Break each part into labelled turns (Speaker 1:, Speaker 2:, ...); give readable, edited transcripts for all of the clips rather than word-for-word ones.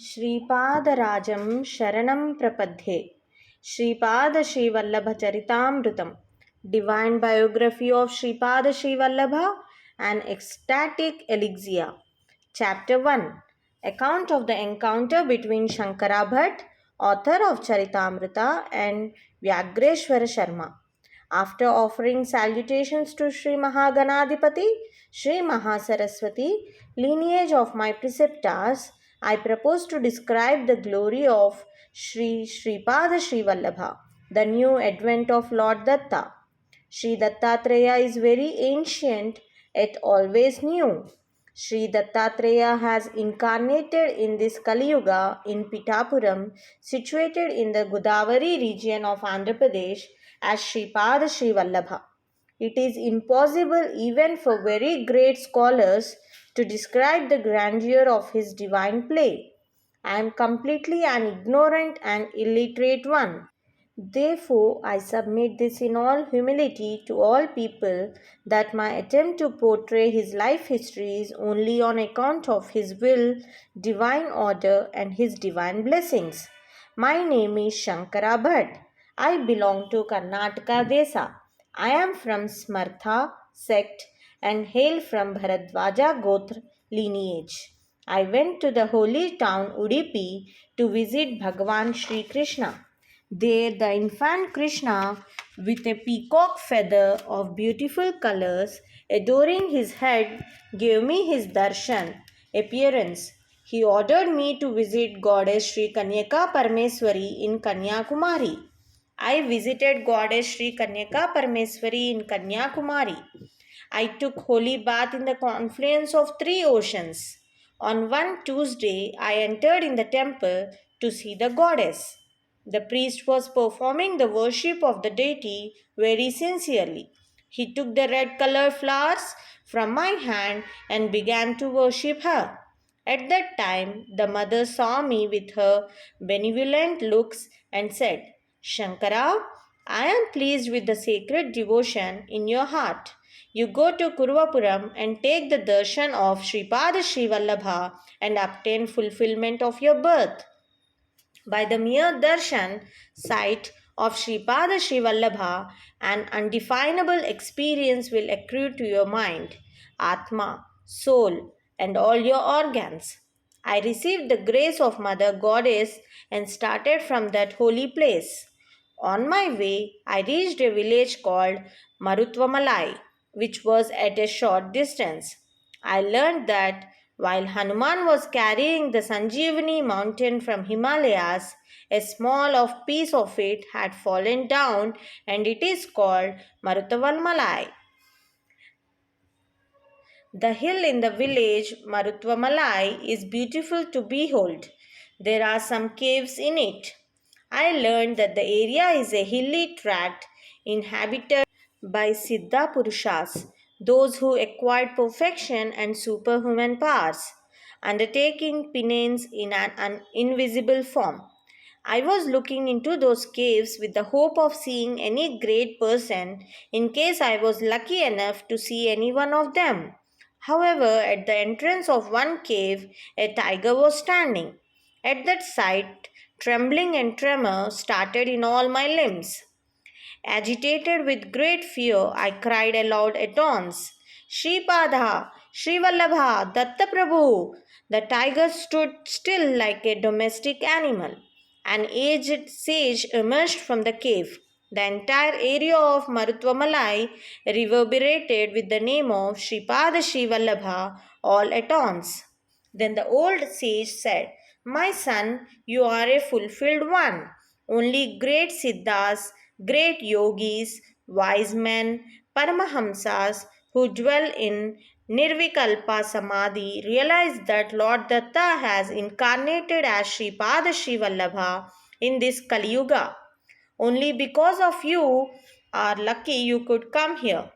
Speaker 1: श्रीपादराजं शरणं प्रपद्ये श्रीपादश्रीवल्लभचरितामृतं Divine Biography of Sripada Srivallabha, an Ecstatic Elixir. Chapter 1 Account of the Encounter between Shankara Bhatt, author of Charitamrita, and Vyagreshwara Sharma. After offering salutations to Sri Mahaganadipati, Sri Mahasaraswati, lineage of my preceptors, I propose to describe the glory of Sripada Srivallabha, the new advent of Lord Datta. Sri Dattatreya is very ancient yet always new. Sri Dattatreya has incarnated in this Kali Yuga in Pitapuram, situated in the Godavari region of Andhra Pradesh, as Sripada Srivallabha. It is impossible even for very great scholars to describe the grandeur of his divine play. I am completely an ignorant and illiterate one. Therefore, I submit this in all humility to all people that my attempt to portray his life history is only on account of his will, divine order, and his divine blessings. My name is Shankara Bhatt. I belong to Karnataka Desa. I am from Smartha sect and hail from Bharadwaja Gotra lineage. I went to the holy town Udupi to visit Bhagavan Sri Krishna. There, the infant Krishna, with a peacock feather of beautiful colors adorning his head, gave me his darshan appearance. He ordered me to visit goddess Sri Kanyaka Parmeswari in Kanyakumari. I visited goddess Sri Kanyaka Parmeswari in Kanyakumari. I took holy bath in the confluence of three oceans. On one Tuesday, I entered in the temple to see the goddess. The priest was performing the worship of the deity very sincerely. He took the red colored flowers from my hand and began to worship her. At that time, the mother saw me with her benevolent looks and said, Shankara, I am pleased with the sacred devotion in your heart. You go to Kuruvapuram and take the darshan of Sripada Srivallabha and obtain fulfillment of your birth. By the mere darshan, sight of Sripada Srivallabha, an undefinable experience will accrue to your mind, Atma, soul, and all your organs. I received the grace of Mother Goddess and started from that holy place. On my way, I reached a village called Marutvamalai, which was at a short distance. I learned that while Hanuman was carrying the Sanjeevani mountain from Himalayas, a small piece of it had fallen down and it is called Marutvamalai. The hill in the village Marutvamalai is beautiful to behold. There are some caves in it. I learned that the area is a hilly tract inhabited by Siddha Purushas, those who acquired perfection and superhuman powers, undertaking penance in an invisible form. I was looking into those caves with the hope of seeing any great person in case I was lucky enough to see any one of them. However, at the entrance of one cave, a tiger was standing. At that sight, trembling and tremor started in all my limbs. Agitated with great fear, I cried aloud at once, Shripada, Srivallabha, Datta Prabhu. The tiger stood still like a domestic animal. An aged sage emerged from the cave. The entire area of Marutvamalai reverberated with the name of Sripada Srivallabha all at once. Then the old sage said, My son, you are a fulfilled one. Only great siddhas, great yogis, wise men, paramahamsas who dwell in Nirvikalpa Samadhi realize that Lord Datta has incarnated as Sripada Srivallabha in this Kali Yuga. Only because of you are lucky you could come here.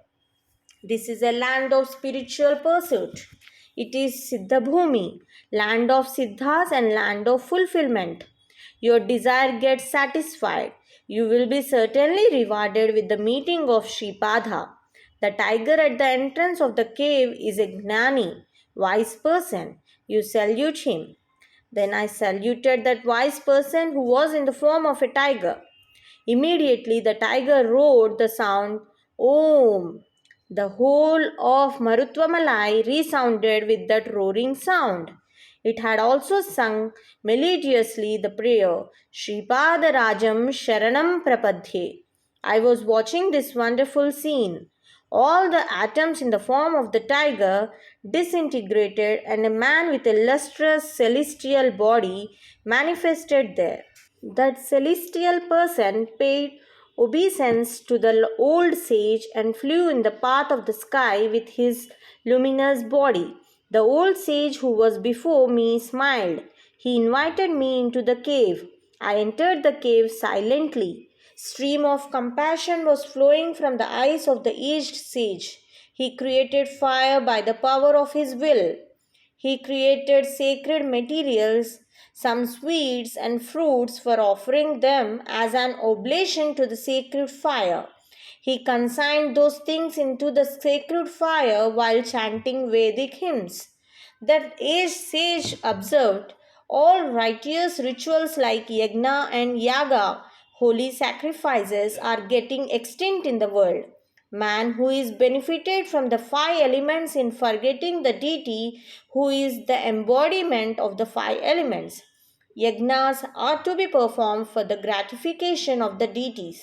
Speaker 1: This is a land of spiritual pursuit. It is Siddha Bhumi, land of siddhas and land of fulfillment. Your desire gets satisfied. You will be certainly rewarded with the meeting of Sripada. The tiger at the entrance of the cave is a gnani, wise person. You salute him. Then I saluted that wise person who was in the form of a tiger. Immediately the tiger roared the sound Om. The whole of Marutvamalai resounded with that roaring sound. It had also sung melodiously the prayer Sripada Rajam Sharanam Prapadhye. I was watching this wonderful scene. All the atoms in the form of the tiger disintegrated, and a man with a lustrous celestial body manifested there. That celestial person paid obeisance to the old sage and flew in the path of the sky with his luminous body. The old sage who was before me smiled. He invited me into the cave. I entered the cave silently. Stream of compassion was flowing from the eyes of the aged sage. He created fire by the power of his will. He created sacred materials, some sweets and fruits, for offering them as an oblation to the sacred fire. He consigned those things into the sacred fire while chanting Vedic hymns. That aged sage observed all righteous rituals like yagna and yaga, holy sacrifices, are getting extinct in the world. Man who is benefited from the five elements in forgetting the deity who is the embodiment of the five elements. Yagnas are to be performed for the gratification of the deities.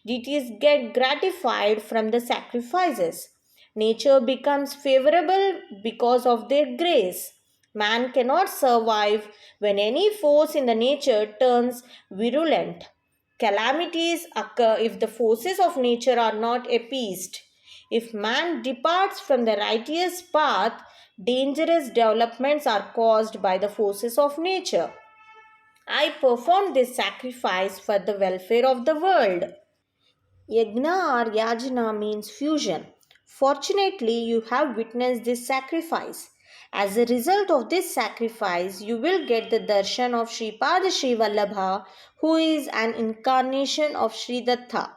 Speaker 1: Deities get gratified from the sacrifices. Nature becomes favorable because of their grace. Man cannot survive when any force in the nature turns virulent. Calamities occur if the forces of nature are not appeased. If man departs from the righteous path, dangerous developments are caused by the forces of nature. I performed this sacrifice for the welfare of the world. Yagna or yajna means fusion. Fortunately, you have witnessed this sacrifice. As a result of this sacrifice, you will get the darshan of Sripada Sri Vallabha, who is an incarnation of Sri Datta.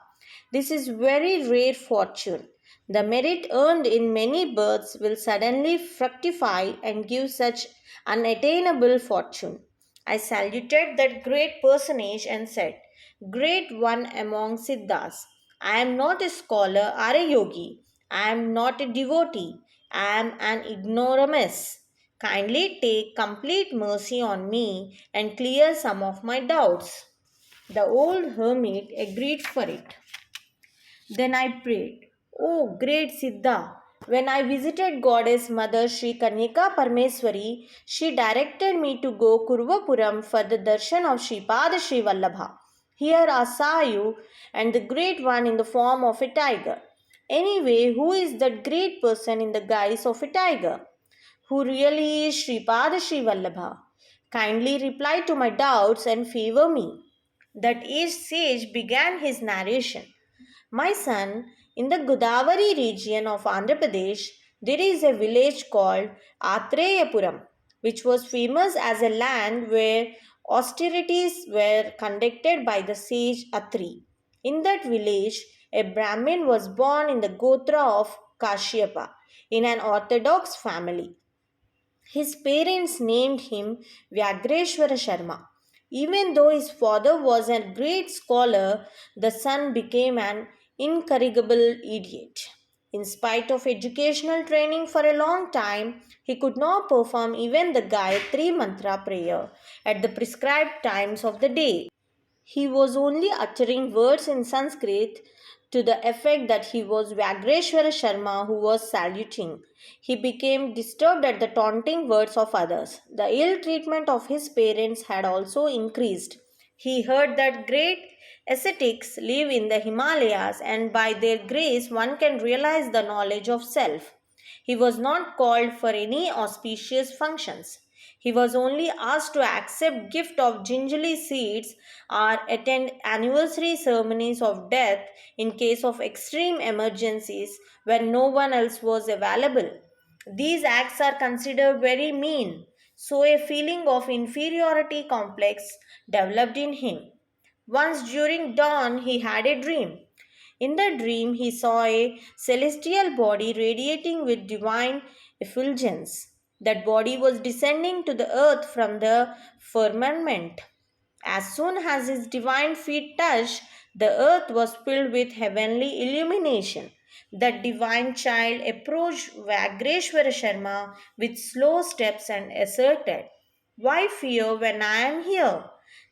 Speaker 1: This is very rare fortune. The merit earned in many births will suddenly fructify and give such unattainable fortune. I saluted that great personage and said, Great one among Siddhas, I am not a scholar or a yogi. I am not a devotee. I am an ignoramus. Kindly take complete mercy on me and clear some of my doubts. The old hermit agreed for it. Then I prayed, O great Siddha, when I visited Goddess Mother Sri Kanyaka Parmeswari, she directed me to go Kurvapuram for the darshan of Sripada Sri Vallabha. Here I saw you and the great one in the form of a tiger. Anyway, who is that great person in the guise of a tiger? Who really is Sripada Sri Vallabha? Kindly reply to my doubts and favor me. That aged sage began his narration. My son, in the Godavari region of Andhra Pradesh, there is a village called Atreyapuram, which was famous as a land where austerities were conducted by the sage Atri. In that village, a Brahmin was born in the Gotra of Kashyapa in an orthodox family. His parents named him Vyagreshwara Sharma. Even though his father was a great scholar, the son became an incorrigible idiot. In spite of educational training for a long time, he could not perform even the Gayatri Mantra prayer at the prescribed times of the day. He was only uttering words in Sanskrit to the effect that he was Vyagreshwara Sharma who was saluting. He became disturbed at the taunting words of others. The ill treatment of his parents had also increased. He heard that great ascetics live in the Himalayas and by their grace one can realize the knowledge of self. He was not called for any auspicious functions. He was only asked to accept gift of gingerly seeds or attend anniversary ceremonies of death in case of extreme emergencies when no one else was available. These acts are considered very mean, so a feeling of inferiority complex developed in him. Once during dawn, he had a dream. In the dream, he saw a celestial body radiating with divine effulgence. That body was descending to the earth from the firmament. As soon as his divine feet touched, the earth was filled with heavenly illumination. The divine child approached Vagreshwara Sharma with slow steps and asserted, "Why fear when I am here?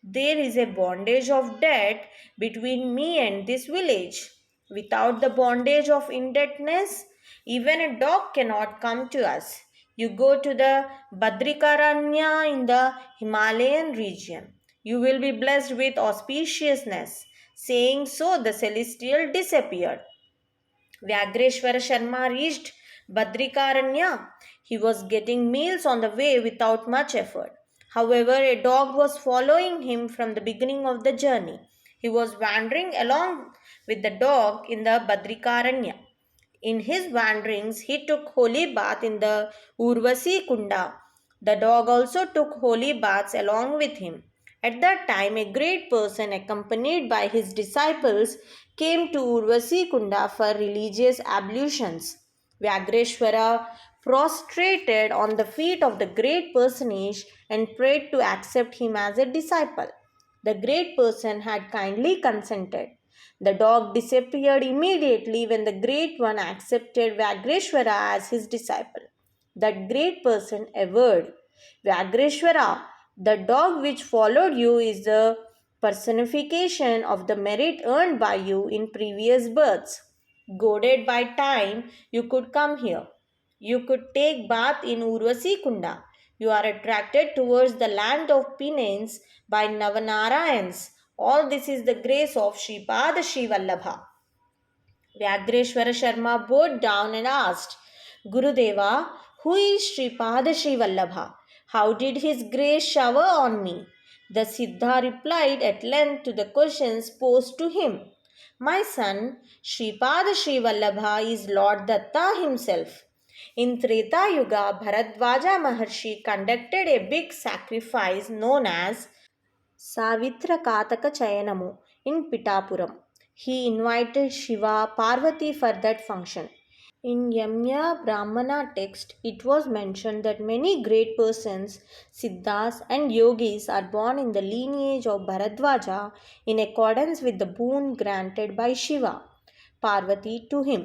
Speaker 1: There is a bondage of debt between me and this village. Without the bondage of indebtedness, even a dog cannot come to us. You go to the Badrikaranya in the Himalayan region. You will be blessed with auspiciousness." Saying so, the celestial disappeared. Vyagreshwara Sharma reached Badrikaranya. He was getting meals on the way without much effort. However, a dog was following him from the beginning of the journey. He was wandering along with the dog in the Badrikaranya. In his wanderings, he took holy bath in the Urvasi Kunda. The dog also took holy baths along with him. At that time, a great person accompanied by his disciples came to Urvasi Kunda for religious ablutions. Vyagreshwara prostrated on the feet of the great personage and prayed to accept him as a disciple. The great person had kindly consented. The dog disappeared immediately when the great one accepted Vagreshwara as his disciple. That great person averred, "Vagreshwara, the dog which followed you is the personification of the merit earned by you in previous births. Goaded by time, you could come here. You could take bath in Urvasi Kunda. You are attracted towards the land of penance by Navanarayans. All this is the grace of Shripad Srivallabha." Vyagreshwara Sharma bowed down and asked, "Gurudeva, who is Shripad Srivallabha? How did his grace shower on me?" The Siddha replied at length to the questions posed to him. "My son, Shripad Srivallabha is Lord Datta himself. In Treta Yuga, Bharadwaja Maharshi conducted a big sacrifice known as Savitra Kataka Chayanamu in Pitapuram. He invited Shiva, Parvati for that function. In Yamya Brahmana text, it was mentioned that many great persons, Siddhas and Yogis are born in the lineage of Bharadwaja in accordance with the boon granted by Shiva, Parvati to him.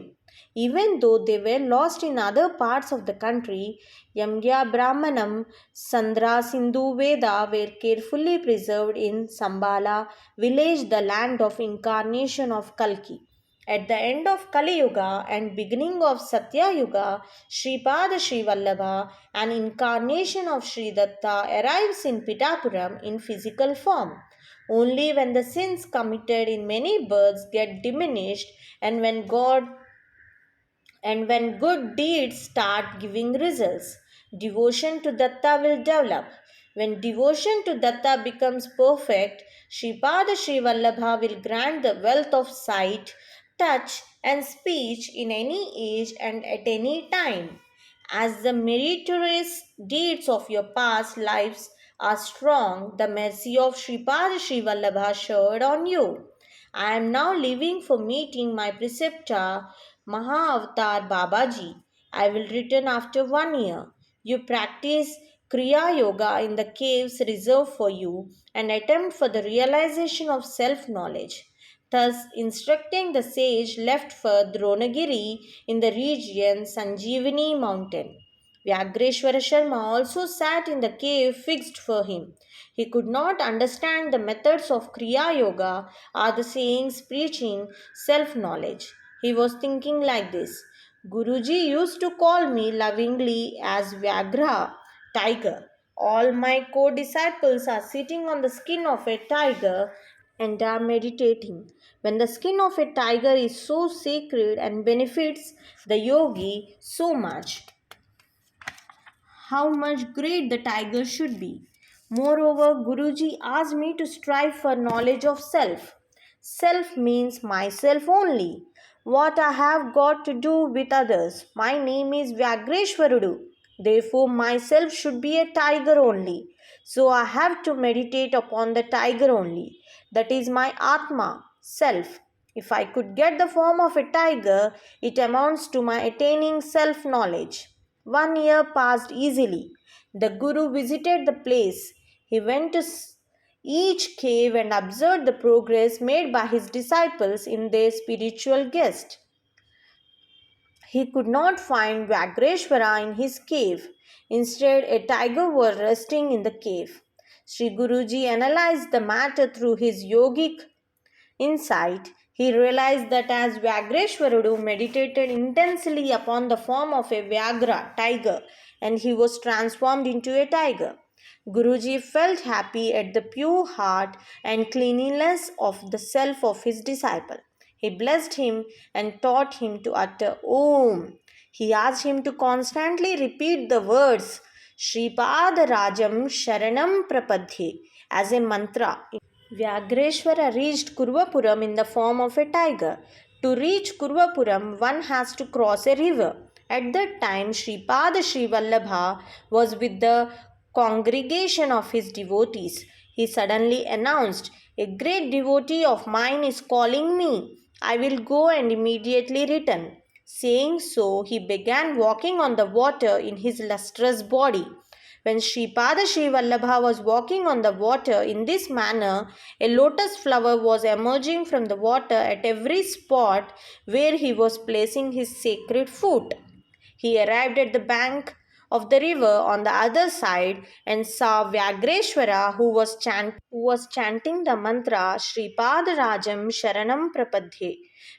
Speaker 1: Even though they were lost in other parts of the country, Yamya Brahmanam, Sandra Sindhu Veda were carefully preserved in Sambala village, the land of incarnation of Kalki. At the end of Kali Yuga and beginning of Satya Yuga, Shripad Srivallabha, an incarnation of Sri Datta, arrives in Pitapuram in physical form. Only when the sins committed in many births get diminished and when good deeds start giving results, devotion to Datta will develop. When devotion to Datta becomes perfect, Sripada Srivallabha will grant the wealth of sight, touch, and speech in any age and at any time. As the meritorious deeds of your past lives are strong, the mercy of Sripada Srivallabha showered on you. I am now leaving for meeting my preceptor, Mahavatar Babaji. I will return after 1 year. You practice Kriya Yoga in the caves reserved for you and attempt for the realization of self knowledge. Thus, instructing the sage left for Dronagiri in the region Sanjeevani mountain. Vyagreshwara Sharma also sat in the cave fixed for him. He could not understand the methods of Kriya Yoga or the sayings preaching self knowledge. He was thinking like this: Guruji used to call me lovingly as Vyagra, tiger. All my co disciples are sitting on the skin of a tiger and are meditating. When the skin of a tiger is so sacred and benefits the yogi so much, how much great the tiger should be. Moreover, Guruji asked me to strive for knowledge of self. Self means myself only. What I have got to do with others. My name is Vyagreshwarudu. Therefore, myself should be a tiger only. So I have to meditate upon the tiger only. That is my Atma, self. If I could get the form of a tiger, it amounts to my attaining self knowledge. 1 year passed easily. The Guru visited the place. He went to each cave and observed the progress made by his disciples in their spiritual quest. He could not find Vyagreshwara in his cave. Instead, a tiger was resting in the cave. Sri Guruji analyzed the matter through his yogic insight. He realized that as Vyagreshwaradu meditated intensely upon the form of a Vyagra, tiger, and he was transformed into a tiger. Guruji felt happy at the pure heart and cleanliness of the self of his disciple. He blessed him and taught him to utter Om. He asked him to constantly repeat the words Shripad Rajam Sharanam Prapadhe as a mantra. Vyagreshwara reached Kurvapuram in the form of a tiger. To reach Kurvapuram, one has to cross a river. At that time, Sripada Sri Vallabha was with the congregation of his devotees. He suddenly announced, "A great devotee of mine is calling me. I will go and immediately return." Saying so, he began walking on the water in his lustrous body. When Sripada Sri Vallabha was walking on the water in this manner, a lotus flower was emerging from the water at every spot where he was placing his sacred foot. He arrived at the bank of the river on the other side and saw Vyagreshwara who was chanting the mantra Shripad Rajam Sharanam Prapadhe.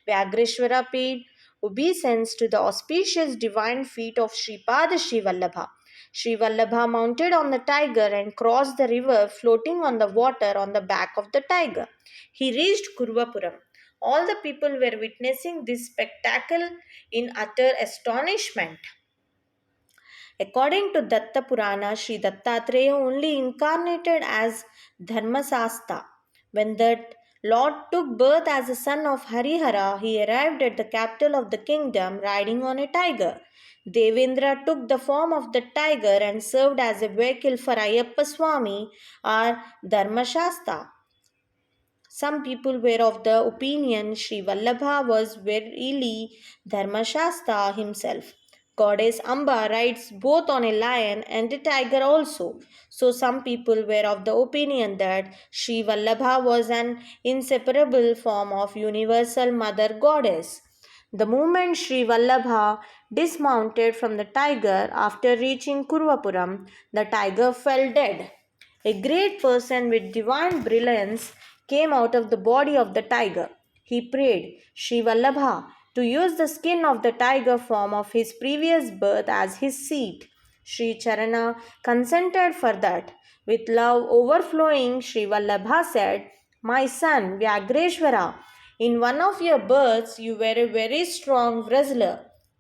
Speaker 1: Vyagreshwara paid obeisance to the auspicious divine feet of Sripada Sri Vallabha. Sri Vallabha mounted on the tiger and crossed the river floating on the water on the back of the tiger. He reached Kurvapuram. All the people were witnessing this spectacle in utter astonishment. According to Datta Purana, Sri Dattatreya only incarnated as Dharmasastha. When that Lord took birth as a son of Harihara, he arrived at the capital of the kingdom riding on a tiger. Devendra took the form of the tiger and served as a vehicle for Ayyappa Swami or Dharmashastra. Some people were of the opinion Sri Vallabha was verily Dharmashastra himself. Goddess Amba rides both on a lion and a tiger also. So some people were of the opinion that Sri Vallabha was an inseparable form of universal mother goddess. The moment Sri Vallabha dismounted from the tiger after reaching Kurvapuram, the tiger fell dead. A great person with divine brilliance came out of the body of the tiger. He prayed Sri Vallabha to use the skin of the tiger form of his previous birth as his seat. Sri Charana consented for that. With love overflowing, Sri Vallabha said, "My son Vyagreshwara, in one of your births you were a very strong wrestler.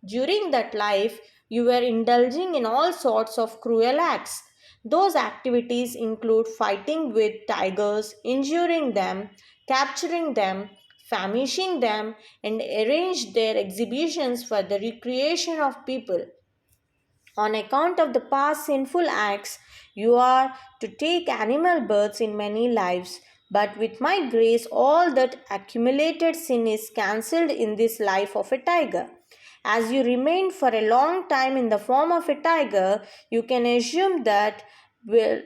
Speaker 1: During that life, you were indulging in all sorts of cruel acts. Those activities include fighting with tigers, injuring them, capturing them, famishing them, and arrange their exhibitions for the recreation of people. On account of the past sinful acts, you are to take animal births in many lives. But with my grace, all that accumulated sin is cancelled in this life of a tiger. As you remained for a long time in the form of a tiger, you can assume will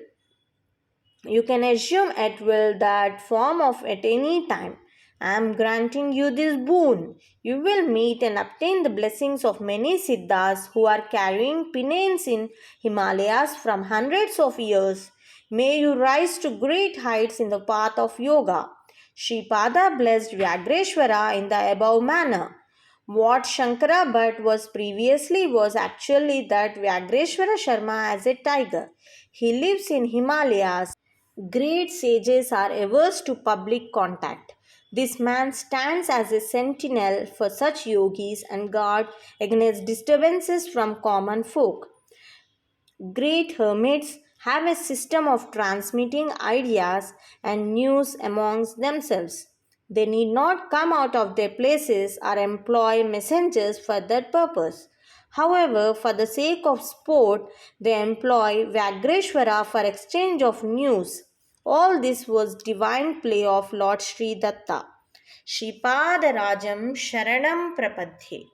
Speaker 1: at will that form of at any time. I am granting you this boon. You will meet and obtain the blessings of many Siddhas who are carrying penance in Himalayas from hundreds of years. May you rise to great heights in the path of yoga." Shripada blessed Vyagreshwara in the above manner. What Shankara Bhatt was previously was actually that Vyagreshwara Sharma as a tiger. He lives in Himalayas. Great sages are averse to public contact. This man stands as a sentinel for such yogis and guard against disturbances from common folk. Great hermits have a system of transmitting ideas and news amongst themselves. They need not come out of their places or employ messengers for that purpose. However, for the sake of sport, they employ Vyagreshwara for exchange of news. All this was divine play of Lord Sri Datta. Shripad Rajam Sharanam Prapadhe.